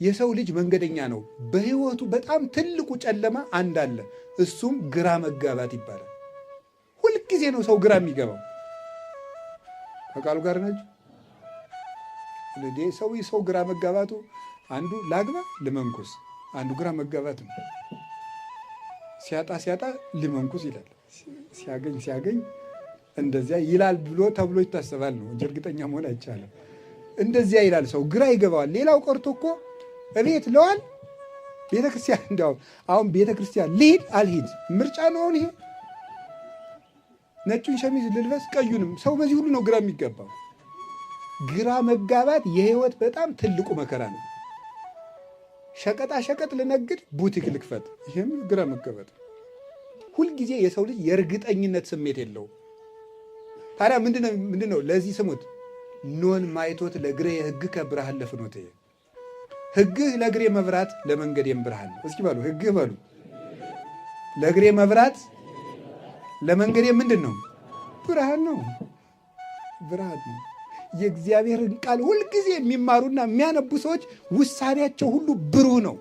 የሰው ልጅ መንገደኛ ነው። በህይወቱ በጣም ትልቁ ጨለማ አንድ አለ። እሱም ግራ መጋባት ይባላል። ሁልጊዜ ነው ሰው ግራ የሚገባው። ከቃሉ ጋር ናቸው። ሰው ግራ መጋባቱ አንዱ ላግባ ልመንኩስ፣ አንዱ ግራ መጋባት ነው። ሲያጣ ልመንኩስ ይላል። ሲያገኝ እንደዚያ ይላል ብሎ ተብሎ ይታሰባል ነው እንጂ እርግጠኛ መሆን አይቻልም። እንደዚያ ይላል ሰው፣ ግራ ይገባዋል። ሌላው ቀርቶ እኮ እቤት ለዋል ቤተክርስቲያን፣ እንደው አሁን ቤተክርስቲያን ልሂድ አልሂድ ምርጫ ነው። ይሄ ነጩን ሸሚዝ ልልበስ ቀዩንም፣ ሰው በዚህ ሁሉ ነው ግራ የሚገባው። ግራ መጋባት የህይወት በጣም ትልቁ መከራ ነው። ሸቀጣ ሸቀጥ ልነግድ ቡቲክ ልክፈት፣ ይህም ግራ መጋባት። ሁልጊዜ የሰው ልጅ የእርግጠኝነት ስሜት የለውም። ታዲያ ምንድነው? ለዚህ ስሙት፣ ኖን ማይቶት ለግሬ ህግከ ብርሃን ለፍኖቴ። ህግህ ለግሬ መብራት ለመንገዴም ብርሃን። እስኪ በሉ ህግህ በሉ። ለግሬ መብራት ለመንገዴ ምንድን ነው? ብርሃን ነው። ብርሃን ነው። የእግዚአብሔርን ቃል ሁልጊዜ የሚማሩና የሚያነቡ ሰዎች ውሳኔያቸው ሁሉ ብሩህ ነው።